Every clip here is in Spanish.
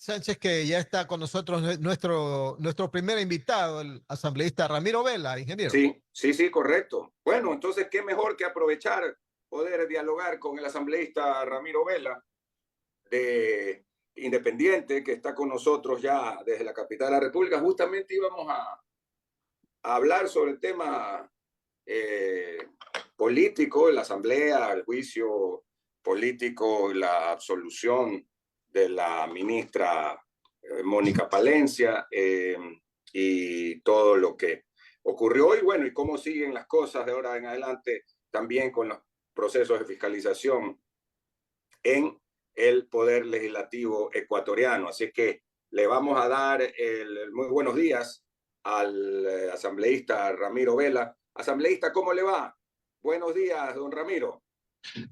Sánchez, que ya está con nosotros nuestro primer invitado, el asambleísta Ramiro Vela, ingeniero. Sí, correcto. Bueno, entonces, qué mejor que aprovechar, poder dialogar con el asambleísta Ramiro Vela, de Independiente, que está con nosotros ya desde la capital de la República. Justamente íbamos a hablar sobre el tema político, la asamblea, el juicio político, la absolución de la ministra Mónica Palencia, y todo lo que ocurrió y bueno, y cómo siguen las cosas de ahora en adelante también con los procesos de fiscalización en el Poder Legislativo ecuatoriano. Así que le vamos a dar el muy buenos días al asambleísta Ramiro Vela. Asambleísta, ¿cómo le va? Buenos días, don Ramiro.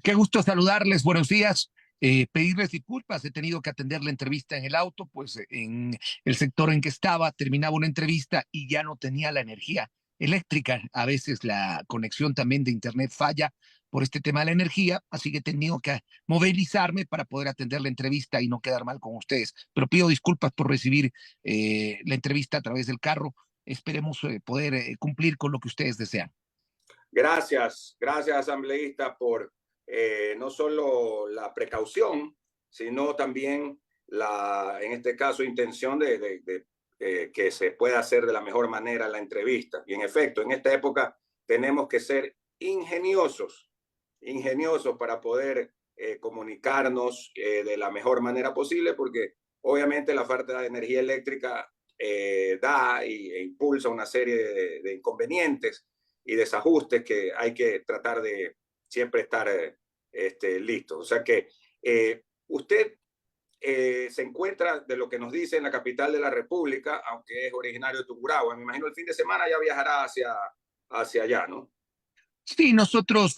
Qué gusto saludarles, buenos días. Pedirles disculpas, he tenido que atender la entrevista en el auto, pues en el sector en que estaba terminaba una entrevista y ya no tenía la energía eléctrica. A veces la conexión también de internet falla por este tema de la energía, así que he tenido que movilizarme para poder atender la entrevista y no quedar mal con ustedes. Pero pido disculpas por recibir la entrevista a través del carro. Esperemos poder cumplir con lo que ustedes desean. Gracias, asambleísta, por no solo la precaución, sino también en este caso, intención de que se pueda hacer de la mejor manera la entrevista. Y en efecto, en esta época tenemos que ser ingeniosos para poder comunicarnos de la mejor manera posible, porque obviamente la falta de energía eléctrica da e impulsa una serie de inconvenientes y desajustes que hay que tratar de siempre estar listos. O sea que usted se encuentra, de lo que nos dice, en la capital de la República, aunque es originario de Tungurahua. Me imagino el fin de semana ya viajará hacia allá, ¿no? Sí, nosotros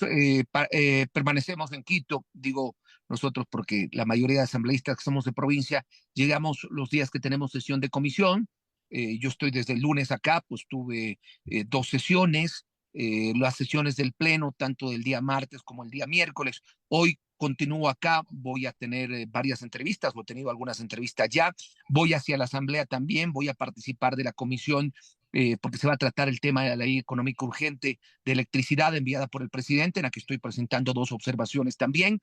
permanecemos en Quito, digo nosotros porque la mayoría de asambleístas que somos de provincia llegamos los días que tenemos sesión de comisión. Yo estoy desde el lunes acá, pues tuve 2 sesiones, las sesiones del pleno, tanto del día martes como el día miércoles. Hoy continúo acá, voy a tener varias entrevistas, o he tenido algunas entrevistas ya, voy hacia la asamblea también, voy a participar de la comisión porque se va a tratar el tema de la ley económica urgente de electricidad enviada por el presidente, en la que estoy presentando 2 observaciones también.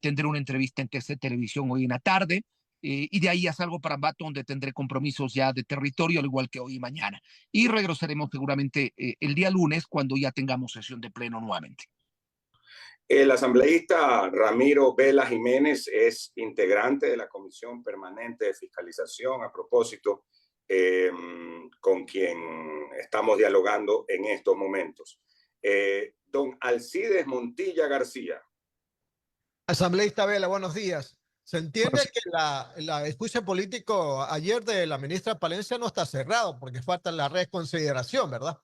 Tendré una entrevista en TC Televisión hoy en la tarde, y de ahí ya salgo para Ambato, donde tendré compromisos ya de territorio, al igual que hoy y mañana. Y regresaremos seguramente el día lunes, cuando ya tengamos sesión de pleno nuevamente. El asambleísta Ramiro Vela Jiménez es integrante de la Comisión Permanente de Fiscalización, a propósito, con quien estamos dialogando en estos momentos. Don Alcides Montilla García. Asambleísta Vela, buenos días. Se entiende que el juicio político ayer de la ministra Palencia no está cerrado porque falta la reconsideración, ¿verdad?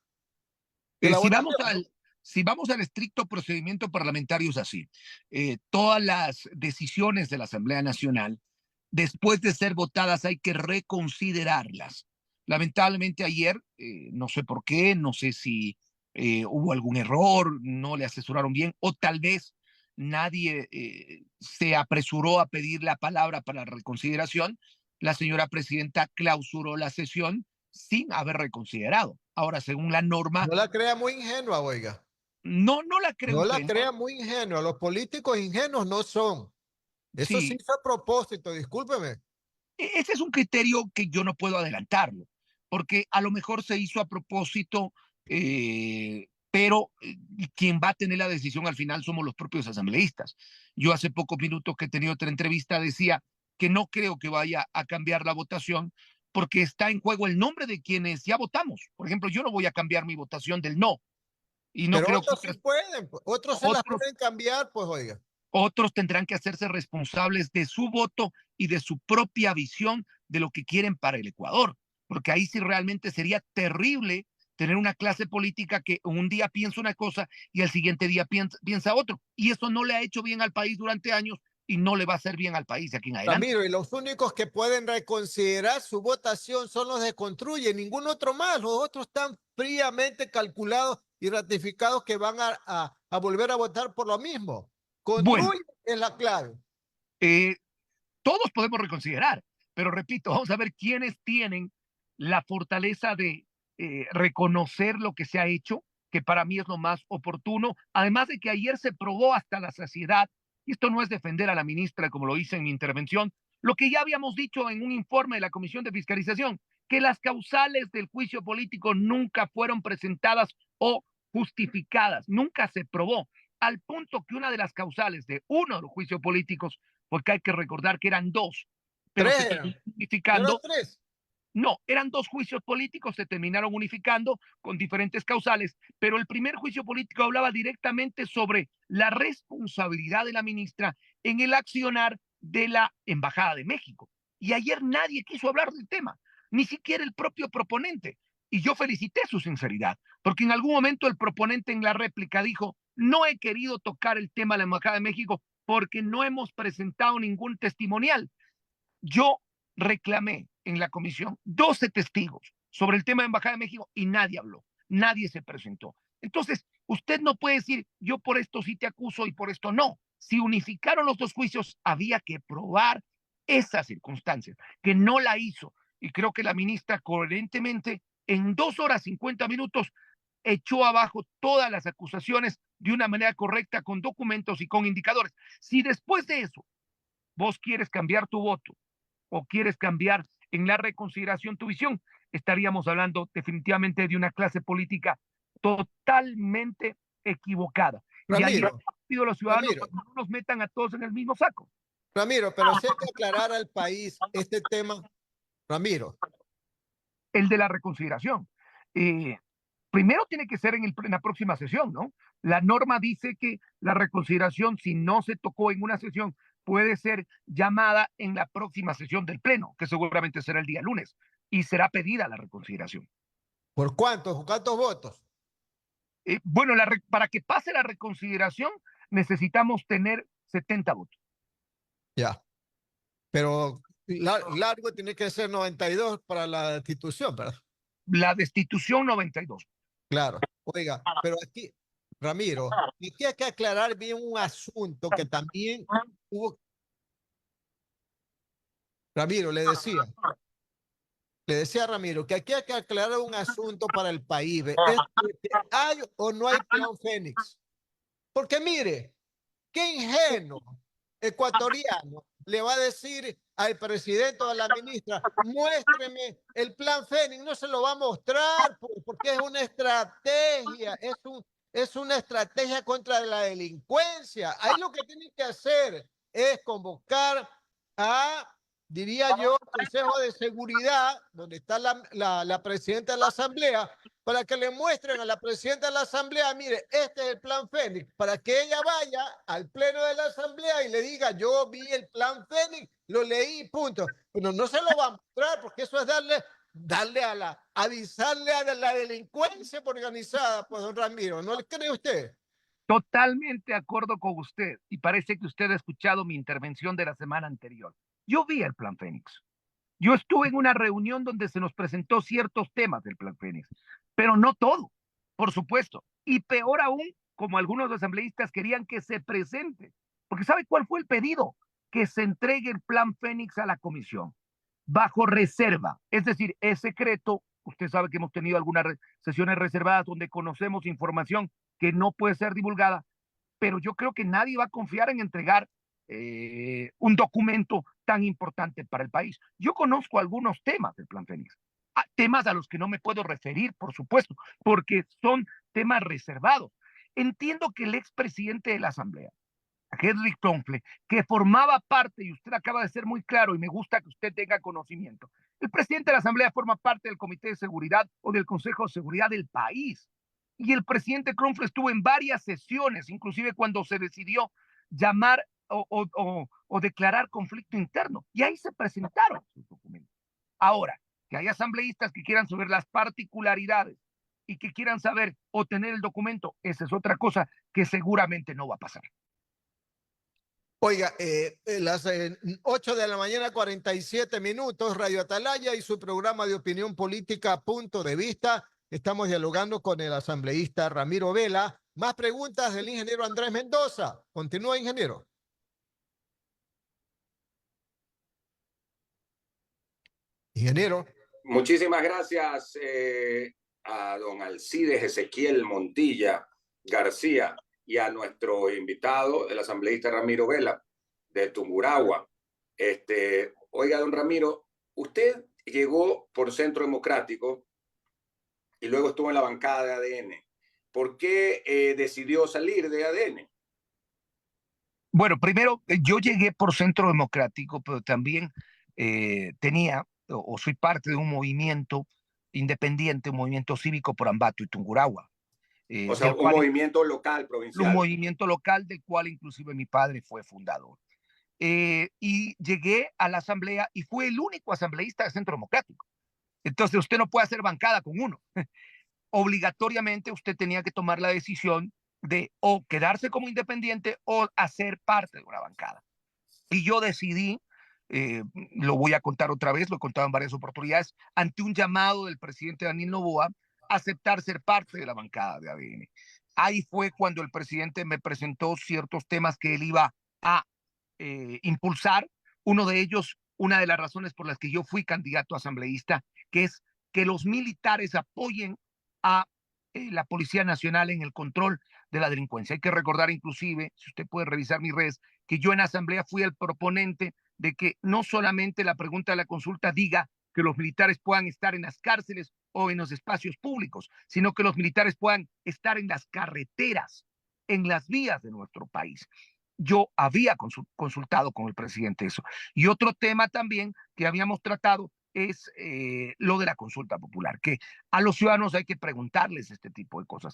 Si vamos al estricto procedimiento parlamentario es así. Todas las decisiones de la Asamblea Nacional, después de ser votadas, hay que reconsiderarlas. Lamentablemente ayer, no sé por qué, no sé si hubo algún error, no le asesoraron bien, o tal vez nadie se apresuró a pedir la palabra para la reconsideración. La señora presidenta clausuró la sesión sin haber reconsiderado. Ahora, según la norma... No la crea muy ingenua, oiga. No la creo No ingenua. la crea muy ingenua. Los políticos ingenuos no son. Eso sí fue a propósito, discúlpeme. Ese es un criterio que yo no puedo adelantarlo, porque a lo mejor se hizo a propósito, pero quien va a tener la decisión al final somos los propios asambleístas. Yo hace pocos minutos que he tenido otra entrevista decía que no creo que vaya a cambiar la votación, porque está en juego el nombre de quienes ya votamos. Por ejemplo, yo no voy a cambiar mi votación del no. Y no pero creo otros que sí pueden, otros se las pueden cambiar, pues oiga. Otros tendrán que hacerse responsables de su voto y de su propia visión de lo que quieren para el Ecuador, porque ahí sí realmente sería terrible tener una clase política que un día piensa una cosa y al siguiente día piensa otro, y eso no le ha hecho bien al país durante años y no le va a hacer bien al país de aquí en adelante. Ramiro, y los únicos que pueden reconsiderar su votación son los de Construye, ningún otro más. Los otros están fríamente calculados y ratificados que van a volver a votar por lo mismo. Construye es la clave. Todos podemos reconsiderar. Pero repito, vamos a ver quiénes tienen la fortaleza de reconocer lo que se ha hecho, que para mí es lo más oportuno, además de que ayer se probó hasta la saciedad, y esto no es defender a la ministra como lo hice en mi intervención, lo que ya habíamos dicho en un informe de la Comisión de Fiscalización, que las causales del juicio político nunca fueron presentadas o justificadas, nunca se probó, al punto que una de las causales de uno de los juicios políticos, porque hay que recordar que eran dos, pero se Tres terminó eran. Eran unificando. tres. No, eran dos juicios políticos, se terminaron unificando con diferentes causales, pero el primer juicio político hablaba directamente sobre la responsabilidad de la ministra en el accionar de la Embajada de México. Y ayer nadie quiso hablar del tema, ni siquiera el propio proponente. Y yo felicité su sinceridad, porque en algún momento el proponente en la réplica dijo, no he querido tocar el tema de la Embajada de México porque no hemos presentado ningún testimonial. Yo reclamé en la comisión 12 testigos sobre el tema de Embajada de México y nadie habló, nadie se presentó. Entonces, usted no puede decir, yo por esto sí te acuso y por esto no. Si unificaron los dos juicios, había que probar esas circunstancias, que no la hizo. Y creo que la ministra coherentemente, en 2 horas 50 minutos, echó abajo todas las acusaciones de una manera correcta, con documentos y con indicadores. Si después de eso vos quieres cambiar tu voto o quieres cambiar en la reconsideración tu visión, estaríamos hablando definitivamente de una clase política totalmente equivocada. Y ahí Ramiro, pido a los ciudadanos Ramiro, que no nos metan a todos en el mismo saco. Ramiro, pero sí hay que aclarar al país este tema. Ramiro, El de la reconsideración. Primero tiene que ser en la próxima sesión, ¿no? La norma dice que la reconsideración, si no se tocó en una sesión, puede ser llamada en la próxima sesión del Pleno, que seguramente será el día lunes, y será pedida la reconsideración. ¿por cuántos? ¿Cuántos votos? Bueno, para que pase la reconsideración necesitamos tener 70 votos. Ya, pero largo tiene que ser 92 para la destitución, ¿verdad? La destitución 92. Claro. Oiga, pero aquí, Ramiro, aquí hay que aclarar bien un asunto que también hubo. Ramiro, le decía a Ramiro que aquí hay que aclarar un asunto para el país. ¿Ve? Es que ¿hay o no hay plan Fénix? Porque mire, qué ingenuo ecuatoriano le va a decir al presidente o a la ministra, muéstreme el plan Fénix, no se lo va a mostrar porque es una estrategia, es una estrategia contra la delincuencia. Ahí lo que tienen que hacer es convocar a, diría yo, Consejo de Seguridad, donde está la presidenta de la Asamblea, para que le muestren a la presidenta de la Asamblea, mire, este es el plan Fénix, para que ella vaya al pleno de la Asamblea y le diga, yo vi el plan Fénix, lo leí, punto. Pero no se lo va a mostrar porque eso es avisarle a la delincuencia organizada, pues, don Ramiro, ¿no le cree usted? Totalmente de acuerdo con usted, y parece que usted ha escuchado mi intervención de la semana anterior. Yo vi el Plan Fénix. Yo estuve en una reunión donde se nos presentó ciertos temas del Plan Fénix, pero no todo, por supuesto. Y peor aún, como algunos asambleístas querían que se presente, porque ¿sabe cuál fue el pedido? Que se entregue el Plan Fénix a la comisión, bajo reserva, es decir, es secreto. Usted sabe que hemos tenido algunas sesiones reservadas donde conocemos información que no puede ser divulgada, pero yo creo que nadie va a confiar en entregar un documento tan importante para el país. Yo conozco algunos temas del Plan Fénix, temas a los que no me puedo referir, por supuesto, porque son temas reservados. Entiendo que el expresidente de la Asamblea, Henry Kronfle, que formaba parte, y usted acaba de ser muy claro, y me gusta que usted tenga conocimiento, el presidente de la Asamblea forma parte del Comité de Seguridad o del Consejo de Seguridad del país. Y el presidente Kronfle estuvo en varias sesiones, inclusive cuando se decidió llamar o declarar conflicto interno. Y ahí se presentaron sus documentos. Ahora, que hay asambleístas que quieran saber las particularidades y que quieran saber o tener el documento, esa es otra cosa que seguramente no va a pasar. Oiga, las 8 de la mañana, 47 minutos, Radio Atalaya y su programa de opinión política, Punto de Vista. Estamos dialogando con el asambleísta Ramiro Vela. Más preguntas del ingeniero Andrés Mendoza. Continúa, ingeniero. Ingeniero. Muchísimas gracias a don Alcides Ezequiel Montilla García y a nuestro invitado, el asambleísta Ramiro Vela, de Tungurahua. Oiga, don Ramiro, usted llegó por Centro Democrático y luego estuvo en la bancada de ADN. ¿Por qué decidió salir de ADN? Bueno, primero, yo llegué por Centro Democrático, pero también tenía o soy parte de un movimiento independiente, un movimiento cívico por Ambato y Tungurahua. O sea, un movimiento local, provincial. Un movimiento local del cual inclusive mi padre fue fundador. Y llegué a la asamblea y fue el único asambleísta de Centro Democrático. Entonces usted no puede hacer bancada con uno. Obligatoriamente usted tenía que tomar la decisión de o quedarse como independiente o hacer parte de una bancada. Y yo decidí, lo voy a contar otra vez, lo he contado en varias oportunidades, ante un llamado del presidente Daniel Noboa, aceptar ser parte de la bancada de ADN. Ahí fue cuando el presidente me presentó ciertos temas que él iba a impulsar. Uno de ellos, una de las razones por las que yo fui candidato a asambleísta, que es que los militares apoyen a la Policía Nacional en el control de la delincuencia. Hay que recordar inclusive, si usted puede revisar mis redes, que yo en asamblea fui el proponente de que no solamente la pregunta de la consulta diga que los militares puedan estar en las cárceles o en los espacios públicos, sino que los militares puedan estar en las carreteras, en las vías de nuestro país. Yo había consultado con el presidente eso. Y otro tema también que habíamos tratado es lo de la consulta popular, que a los ciudadanos hay que preguntarles este tipo de cosas.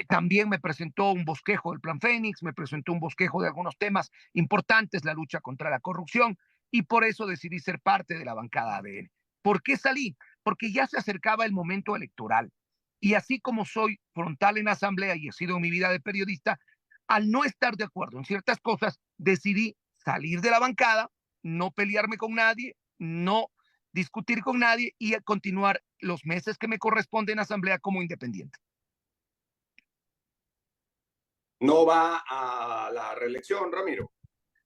También me presentó un bosquejo del Plan Fénix, me presentó un bosquejo de algunos temas importantes, la lucha contra la corrupción, y por eso decidí ser parte de la bancada ADN. ¿Por qué salí? Porque ya se acercaba el momento electoral. Y así como soy frontal en asamblea y he sido en mi vida de periodista, al no estar de acuerdo en ciertas cosas, decidí salir de la bancada, no pelearme con nadie, no discutir con nadie y continuar los meses que me corresponden en asamblea como independiente. ¿No va a la reelección, Ramiro?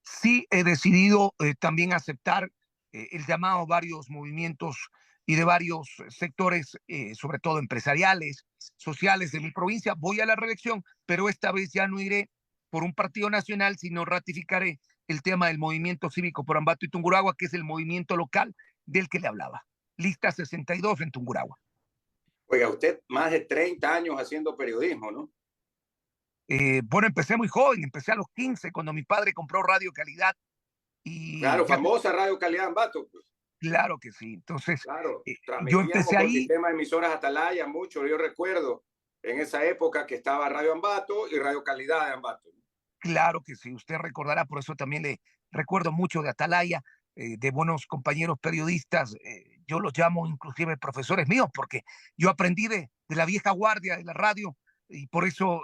Sí, he decidido también aceptar el llamado a varios movimientos y de varios sectores, sobre todo empresariales, sociales de mi provincia. Voy a la reelección, pero esta vez ya no iré por un partido nacional, sino ratificaré el tema del movimiento cívico por Ambato y Tungurahua, que es el movimiento local del que le hablaba. Lista 62 en Tungurahua. Oiga, usted más de 30 años haciendo periodismo, ¿no? Bueno, empecé muy joven, empecé a los 15 cuando mi padre compró Radio Calidad. Y claro, famosa Radio Calidad Ambato. Pues. Claro que sí. Entonces, claro, yo empecé ahí. Con sistema de emisoras Atalaya, mucho. Yo recuerdo en esa época que estaba Radio Ambato y Radio Calidad de Ambato. Claro que sí, usted recordará, por eso también le recuerdo mucho de Atalaya, de buenos compañeros periodistas. Yo los llamo inclusive profesores míos, porque yo aprendí de la vieja guardia de la radio y por eso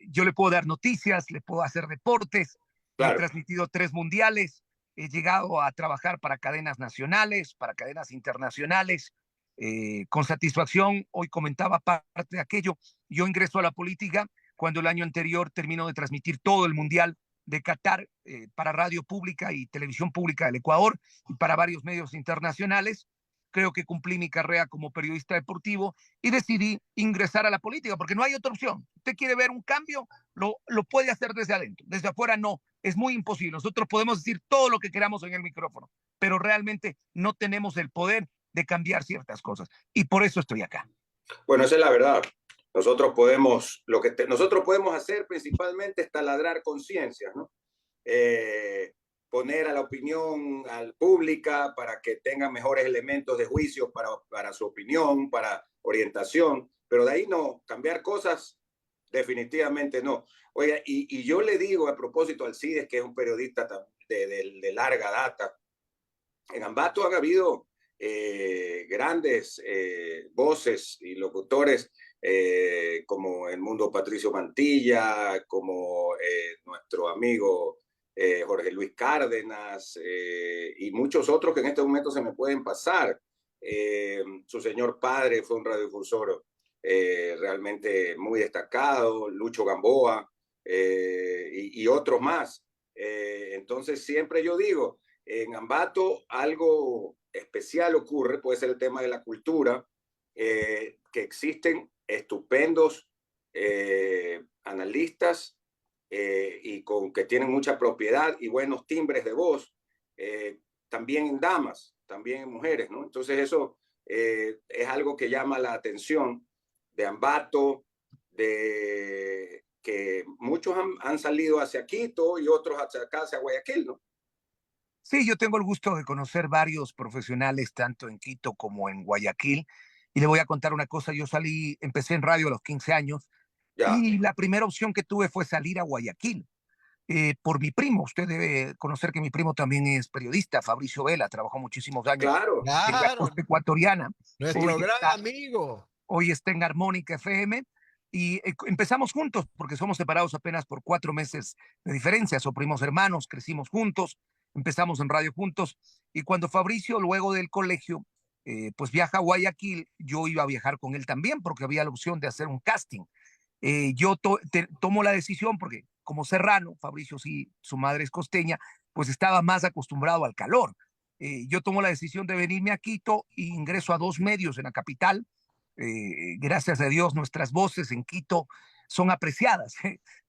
yo le puedo dar noticias, le puedo hacer deportes. Claro. He transmitido 3 mundiales. He llegado a trabajar para cadenas nacionales, para cadenas internacionales, con satisfacción. Hoy comentaba parte de aquello. Yo ingreso a la política cuando el año anterior terminó de transmitir todo el Mundial de Qatar para Radio Pública y Televisión Pública del Ecuador y para varios medios internacionales. Creo que cumplí mi carrera como periodista deportivo y decidí ingresar a la política porque no hay otra opción. Usted quiere ver un cambio, lo puede hacer desde adentro. Desde afuera no, es muy imposible. Nosotros podemos decir todo lo que queramos en el micrófono, pero realmente no tenemos el poder de cambiar ciertas cosas. Y por eso estoy acá. Bueno, esa es la verdad. Nosotros podemos, nosotros podemos hacer principalmente es taladrar conciencias, ¿no? Poner a la opinión pública para que tengan mejores elementos de juicio para su opinión, para orientación, pero de ahí no, cambiar cosas definitivamente no. Oiga, y yo le digo a propósito al CIDES, que es un periodista de larga data, en Ambato han habido grandes voces y locutores como el Mundo Patricio Mantilla, como nuestro amigo Jorge Luis Cárdenas y muchos otros que en este momento se me pueden pasar. Su señor padre fue un radiodifusor realmente muy destacado, Lucho Gamboa y otros más. Entonces siempre yo digo, en Ambato algo especial ocurre, puede ser el tema de la cultura, que existen estupendos analistas y que tienen mucha propiedad y buenos timbres de voz, también en damas, también en mujeres, ¿no? Entonces eso es algo que llama la atención de Ambato, de que muchos han salido hacia Quito y otros hacia acá, hacia Guayaquil, ¿no? Sí, yo tengo el gusto de conocer varios profesionales, tanto en Quito como en Guayaquil. Y le voy a contar una cosa, empecé en radio a los 15 años Ya, y la primera opción que tuve fue salir a Guayaquil por mi primo. Usted debe conocer que mi primo también es periodista, Fabricio Vela, trabajó muchísimos años claro. en la Claro, costa ecuatoriana. Hoy nuestro gran está, amigo. hoy está en Armónica FM y empezamos juntos porque somos separados apenas por 4 meses de diferencia. Somos primos hermanos, crecimos juntos, empezamos en radio juntos y cuando Fabricio luego del colegio pues viaja a Guayaquil, yo iba a viajar con él también porque había la opción de hacer un casting. Yo tomo la decisión porque como serrano, Fabricio sí, su madre es costeña, pues estaba más acostumbrado al calor. Yo tomo la decisión de venirme a Quito e ingreso a 2 medios en la capital. Gracias a Dios, nuestras voces en Quito son apreciadas,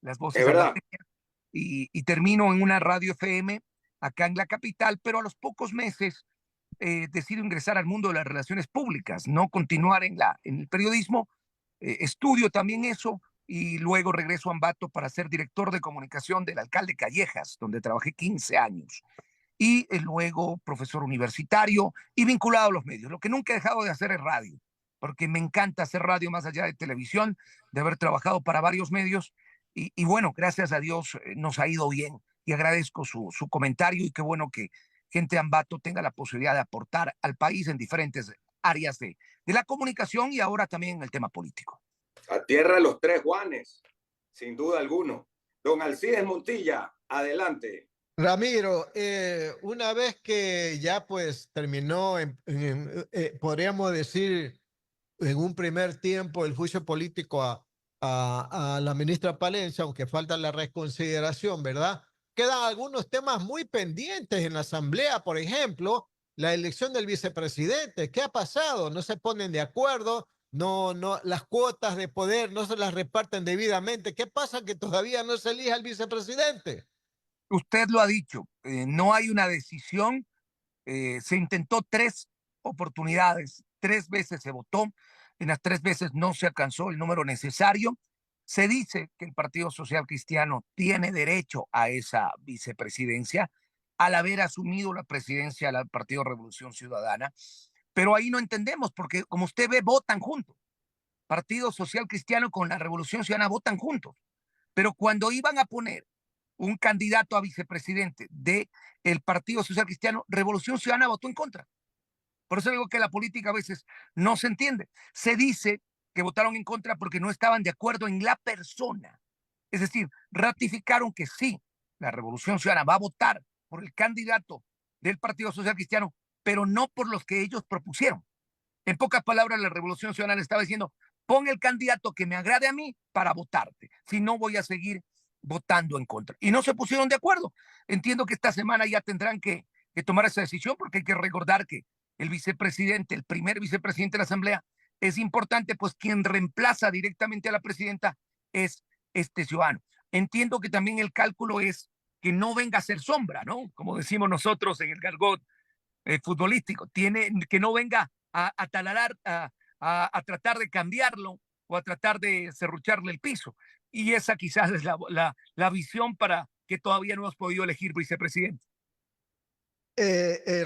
las Es voces verdad. albaceñas, y termino en una radio FM acá en la capital, pero a los pocos meses decido ingresar al mundo de las relaciones públicas, no continuar en el periodismo, estudio también eso y luego regreso a Ambato para ser director de comunicación del alcalde Callejas, donde trabajé 15 años. Y luego profesor universitario y vinculado a los medios. Lo que nunca he dejado de hacer es radio, porque me encanta hacer radio más allá de televisión, de haber trabajado para varios medios. Y bueno, gracias a Dios nos ha ido bien y agradezco su comentario y qué bueno que gente de Ambato tenga la posibilidad de aportar al país en diferentes áreas de la comunicación y ahora también en el tema político. A tierra de los tres Juanes, sin duda alguno. Don Alcides Montilla, adelante. Ramiro, una vez que ya pues terminó, podríamos decir, en un primer tiempo el juicio político a la ministra Palencia, aunque falta la reconsideración, ¿verdad? Quedan algunos temas muy pendientes en la Asamblea, por ejemplo, la elección del vicepresidente. ¿Qué ha pasado? No se ponen de acuerdo, no, las cuotas de poder no se las reparten debidamente. ¿Qué pasa que todavía no se elija el vicepresidente? Usted lo ha dicho, no hay una decisión, se intentó 3 oportunidades, 3 veces se votó, en las 3 veces no se alcanzó el número necesario. Se dice que el Partido Social Cristiano tiene derecho a esa vicepresidencia al haber asumido la presidencia del Partido Revolución Ciudadana, pero ahí no entendemos porque como usted ve, votan juntos. Partido Social Cristiano con la Revolución Ciudadana votan juntos, pero cuando iban a poner un candidato a vicepresidente del Partido Social Cristiano, Revolución Ciudadana votó en contra. Por eso digo que la política a veces no se entiende. Se dice que votaron en contra porque no estaban de acuerdo en la persona. Es decir, ratificaron que sí, la Revolución Ciudadana va a votar por el candidato del Partido Social Cristiano, pero no por los que ellos propusieron. En pocas palabras, la Revolución Ciudadana estaba diciendo, pon el candidato que me agrade a mí para votarte, si no voy a seguir votando en contra. Y no se pusieron de acuerdo. Entiendo que esta semana ya tendrán que tomar esa decisión porque hay que recordar que el vicepresidente, el primer vicepresidente de la Asamblea, es importante, pues quien reemplaza directamente a la presidenta es este ciudadano. Entiendo que también el cálculo es que no venga a ser sombra, ¿no? Como decimos nosotros en el gargot futbolístico, que no venga a taladrar, a tratar de cambiarlo o a tratar de serrucharle el piso. Y esa quizás es la visión para que todavía no hemos podido elegir vicepresidente.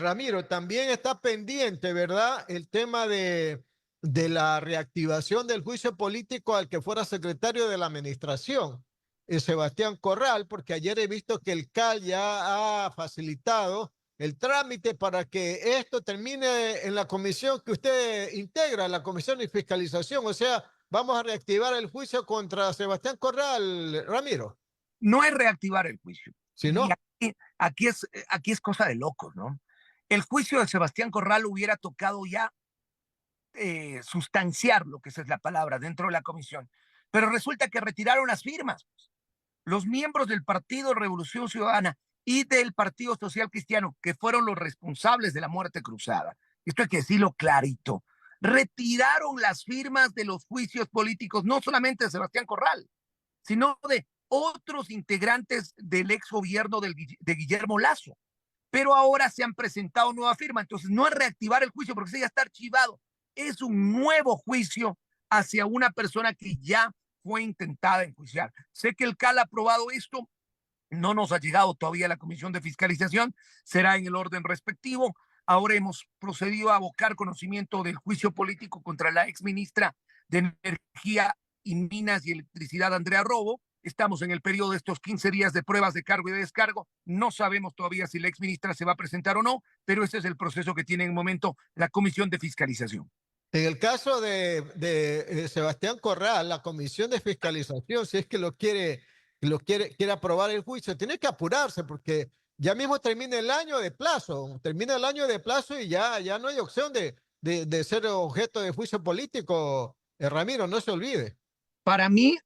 Ramiro, también está pendiente, ¿verdad? El tema de la reactivación del juicio político al que fuera secretario de la administración, Sebastián Corral, porque ayer he visto que el CAL ya ha facilitado el trámite para que esto termine en la comisión que usted integra, la comisión de fiscalización. O sea, vamos a reactivar el juicio contra Sebastián Corral, Ramiro. No es reactivar el juicio. Si Y no, aquí es cosa de locos, ¿no? El juicio de Sebastián Corral hubiera tocado ya sustanciar, lo que esa es la palabra, dentro de la comisión. Pero resulta que retiraron las firmas. Los miembros del Partido Revolución Ciudadana y del Partido Social Cristiano, que fueron los responsables de la muerte cruzada. Esto hay que decirlo clarito. Retiraron las firmas de los juicios políticos, no solamente de Sebastián Corral, sino de otros integrantes del ex gobierno de Guillermo Lasso. Pero ahora se han presentado nuevas firmas, entonces no es reactivar el juicio porque ese ya está archivado, es un nuevo juicio hacia una persona que ya fue intentada enjuiciar. Sé que el CAL ha aprobado esto, no nos ha llegado todavía la Comisión de Fiscalización, será en el orden respectivo. Ahora hemos procedido a abocar conocimiento del juicio político contra la exministra de Energía y Minas y Electricidad, Andrea Robo. Estamos en el periodo de estos 15 días de pruebas de cargo y de descargo. No sabemos todavía si la exministra se va a presentar o no, pero ese es el proceso que tiene en el momento la Comisión de Fiscalización. En el caso de Sebastián Corral, la Comisión de Fiscalización, si es que quiere aprobar el juicio, tiene que apurarse porque ya mismo termina el año de plazo, y ya no hay opción de ser objeto de juicio político, Ramiro, no se olvide. Para mí,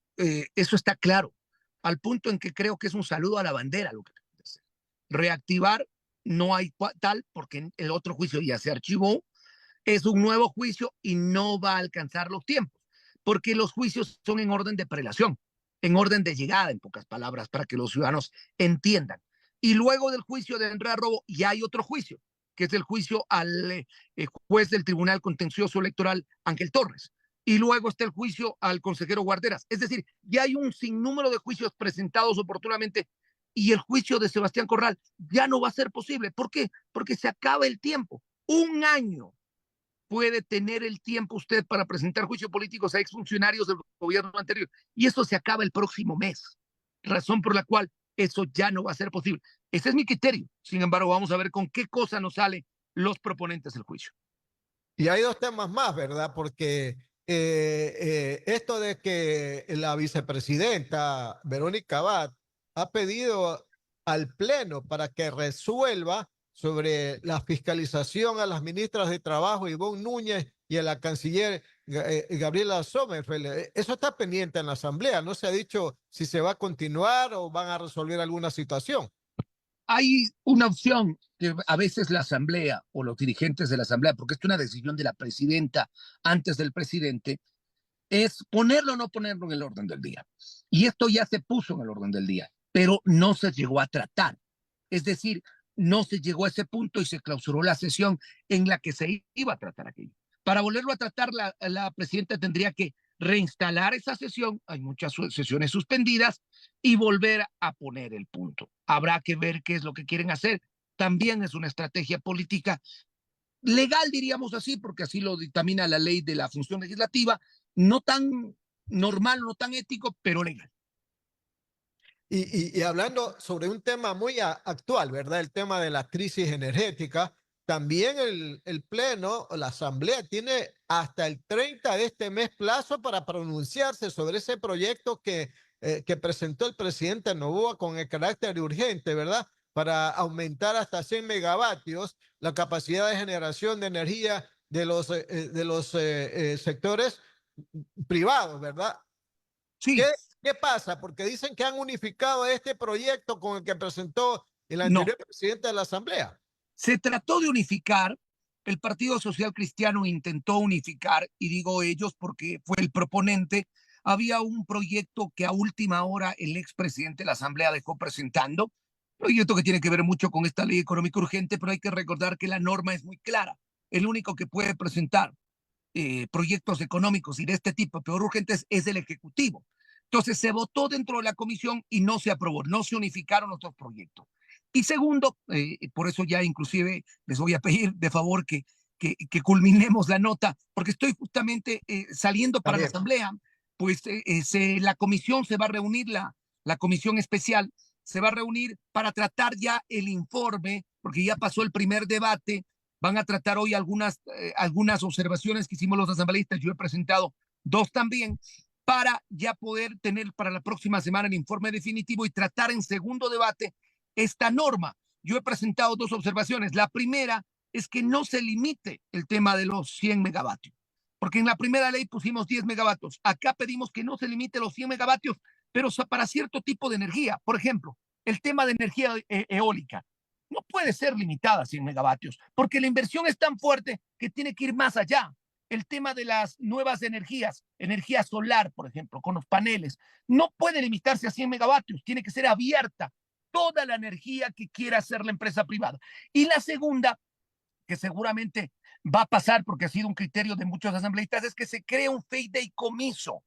eso está claro, al punto en que creo que es un saludo a la bandera lo que tenemos que hacer. Reactivar no hay tal, porque el otro juicio ya se archivó, es un nuevo juicio y no va a alcanzar los tiempos, porque los juicios son en orden de prelación, en orden de llegada, en pocas palabras, para que los ciudadanos entiendan. Y luego del juicio de Andrea Robo ya hay otro juicio, que es el juicio al juez del Tribunal Contencioso Electoral, Ángel Torres. Y luego está el juicio al consejero Guarderas. Es decir, ya hay un sinnúmero de juicios presentados oportunamente y el juicio de Sebastián Corral ya no va a ser posible. ¿Por qué? Porque se acaba el tiempo. Un año puede tener el tiempo usted para presentar juicios políticos a exfuncionarios del gobierno anterior. Y eso se acaba el próximo mes. Razón por la cual eso ya no va a ser posible. Ese es mi criterio. Sin embargo, vamos a ver con qué cosa nos salen los proponentes del juicio. Y hay dos temas más, ¿verdad? Porque esto de que la vicepresidenta Verónica Abad ha pedido al Pleno para que resuelva sobre la fiscalización a las ministras de Trabajo, Ivonne Núñez, y a la canciller Gabriela Sommerfeld. Eso está pendiente en la Asamblea. No se ha dicho si se va a continuar o van a resolver alguna situación. Hay una opción que a veces la Asamblea o los dirigentes de la Asamblea, porque es una decisión de la presidenta antes del presidente, es ponerlo o no ponerlo en el orden del día. Y esto ya se puso en el orden del día, pero no se llegó a tratar. Es decir, no se llegó a ese punto y se clausuró la sesión en la que se iba a tratar aquello. Para volverlo a tratar, la presidenta tendría que reinstalar esa sesión, hay muchas sesiones suspendidas, y volver a poner el punto. Habrá que ver qué es lo que quieren hacer. También es una estrategia política legal, diríamos así, porque así lo dictamina la ley de la función legislativa, no tan normal, no tan ético, pero legal. Y hablando sobre un tema muy actual, ¿verdad? El tema de la crisis energética, también el Pleno, la Asamblea, tiene hasta el 30 de este mes plazo para pronunciarse sobre ese proyecto que presentó el presidente Noboa con el carácter urgente, ¿verdad? Para aumentar hasta 100 megavatios la capacidad de generación de energía de los sectores privados, ¿verdad? Sí. ¿Qué pasa? Porque dicen que han unificado este proyecto con el que presentó el anterior presidente de la Asamblea. Se trató de unificar, el Partido Social Cristiano intentó unificar, y digo ellos porque fue el proponente. Había un proyecto que a última hora el expresidente de la Asamblea dejó presentando, proyecto que tiene que ver mucho con esta ley económica urgente, pero hay que recordar que la norma es muy clara. El único que puede presentar proyectos económicos y de este tipo, peor urgentes, es el Ejecutivo. Entonces se votó dentro de la comisión y no se aprobó, no se unificaron los dos proyectos. Y segundo, por eso ya inclusive les voy a pedir de favor que culminemos la nota, porque estoy justamente saliendo para la Asamblea, pues la comisión se va a reunir, la comisión especial se va a reunir para tratar ya el informe, porque ya pasó el primer debate. Van a tratar hoy algunas observaciones que hicimos los asambleístas. Yo he presentado dos también para ya poder tener para la próxima semana el informe definitivo y tratar en segundo debate esta norma. Yo he presentado dos observaciones. La primera es que no se limite el tema de los 100 megavatios, porque en la primera ley pusimos 10 megavatios. Acá pedimos que no se limite los 100 megavatios, pero para cierto tipo de energía. Por ejemplo, el tema de energía eólica. No puede ser limitada a 100 megavatios, porque la inversión es tan fuerte que tiene que ir más allá. El tema de las nuevas energías, energía solar, por ejemplo, con los paneles, no puede limitarse a 100 megavatios, tiene que ser abierta toda la energía que quiera hacer la empresa privada. Y la segunda, que seguramente va a pasar porque ha sido un criterio de muchos asambleístas, es que se cree un fideicomiso.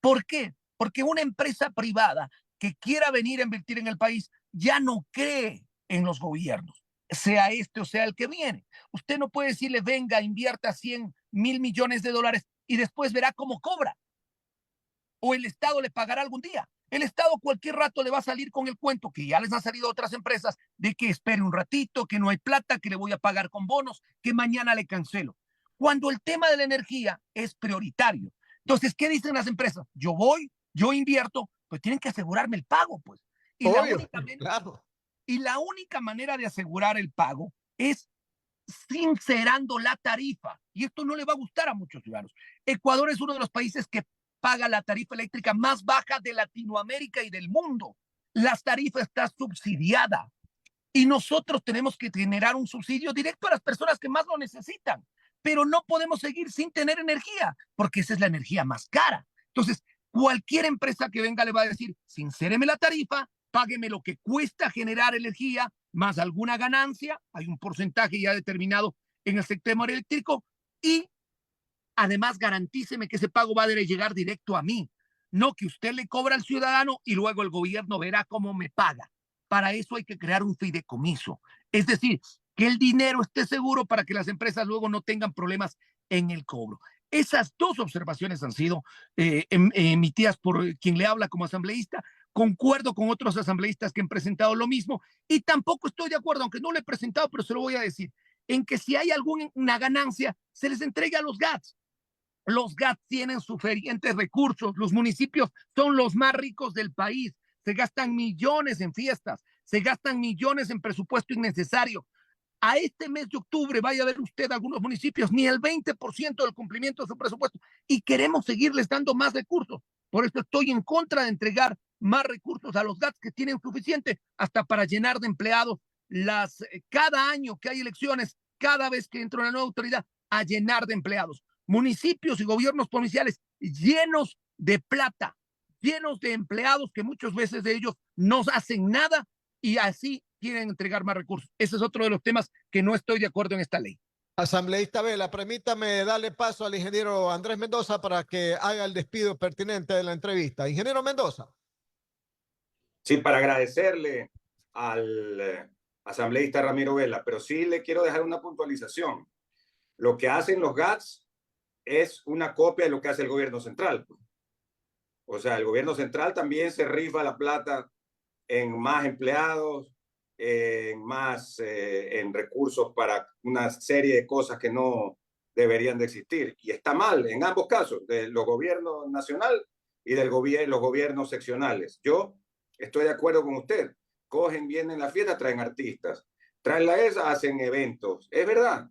¿Por qué? Porque una empresa privada que quiera venir a invertir en el país ya no cree en los gobiernos, sea este o sea el que viene. Usted no puede decirle, venga, invierta 100.000 millones de dólares y después verá cómo cobra. O el Estado le pagará algún día. El Estado cualquier rato le va a salir con el cuento que ya les han salido a otras empresas de que espere un ratito, que no hay plata, que le voy a pagar con bonos, que mañana le cancelo. Cuando el tema de la energía es prioritario. Entonces, ¿qué dicen las empresas? Yo voy, yo invierto, pues tienen que asegurarme el pago, pues. Y Obvio, claro. la única manera de asegurar el pago es sincerando la tarifa. Y esto no le va a gustar a muchos ciudadanos. Ecuador es uno de los países que paga la tarifa eléctrica más baja de Latinoamérica y del mundo. La tarifa está subsidiada y nosotros tenemos que generar un subsidio directo a las personas que más lo necesitan. Pero no podemos seguir sin tener energía, porque esa es la energía más cara. Entonces, cualquier empresa que venga le va a decir, sincéreme la tarifa, págueme lo que cuesta generar energía, más alguna ganancia, hay un porcentaje ya determinado en el sector eléctrico, y además garantíceme que ese pago va a llegar directo a mí, no que usted le cobra al ciudadano y luego el gobierno verá cómo me paga. Para eso hay que crear un fideicomiso, es decir, que el dinero esté seguro para que las empresas luego no tengan problemas en el cobro. Esas dos observaciones han sido emitidas por quien le habla como asambleísta. Concuerdo con otros asambleístas que han presentado lo mismo y tampoco estoy de acuerdo, aunque no lo he presentado, pero se lo voy a decir, en que si hay alguna ganancia, se les entregue a los GATS. Los GATS tienen suficientes recursos, los municipios son los más ricos del país, se gastan millones en fiestas, se gastan millones en presupuesto innecesario. A este mes de octubre vaya a ver usted algunos municipios, ni el 20% del cumplimiento de su presupuesto, y queremos seguirles dando más recursos. Por eso estoy en contra de entregar más recursos a los GATS que tienen suficiente hasta para llenar de empleados cada año que hay elecciones, cada vez que entra una nueva autoridad, a llenar de empleados. Municipios y gobiernos provinciales llenos de plata, llenos de empleados que muchas veces de ellos no hacen nada y así quieren entregar más recursos. Ese es otro de los temas que no estoy de acuerdo en esta ley. Asambleísta Vela, permítame darle paso al ingeniero Andrés Mendoza para que haga el despido pertinente de la entrevista. Ingeniero Mendoza. Sí, para agradecerle al asambleísta Ramiro Vela, pero sí le quiero dejar una puntualización. Lo que hacen los GATS es una copia de lo que hace el gobierno central. O sea, el gobierno central también se rifa la plata en más empleados, en recursos para una serie de cosas que no deberían de existir. Y está mal en ambos casos, de los gobiernos nacional y los gobiernos seccionales. Yo estoy de acuerdo con usted. Cogen, vienen la fiesta, traen artistas. Traen la ESA, hacen eventos. Es verdad.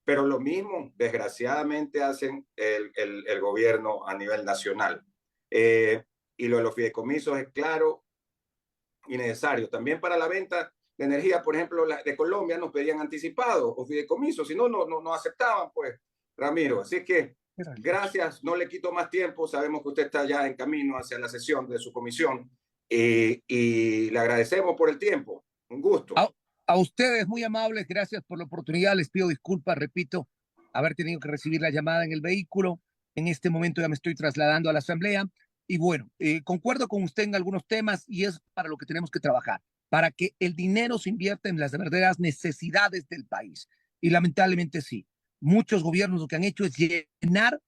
Pero lo mismo, desgraciadamente, hacen el gobierno a nivel nacional. Y lo de los fideicomisos es claro y necesario. También para la venta de energía, por ejemplo, de Colombia nos pedían anticipado o fideicomisos, si no, no aceptaban, pues, Ramiro. Así que gracias, no le quito más tiempo, sabemos que usted está ya en camino hacia la sesión de su comisión y le agradecemos por el tiempo. Un gusto. A ustedes, muy amables, gracias por la oportunidad. Les pido disculpas, repito, haber tenido que recibir la llamada en el vehículo. En este momento ya me estoy trasladando a la asamblea. Y bueno, concuerdo con usted en algunos temas y es para lo que tenemos que trabajar, para que el dinero se invierta en las verdaderas necesidades del país. Y lamentablemente sí, muchos gobiernos lo que han hecho es llenar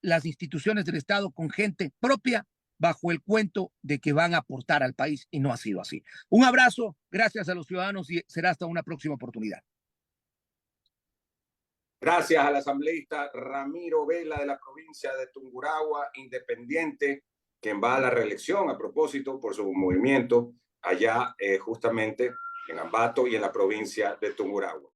las instituciones del Estado con gente propia bajo el cuento de que van a aportar al país y no ha sido así. Un abrazo, gracias a los ciudadanos y será hasta una próxima oportunidad. Gracias al asambleísta Ramiro Vela de la provincia de Tungurahua, independiente, quien va a la reelección a propósito por su movimiento allá justamente en Ambato y en la provincia de Tungurahua.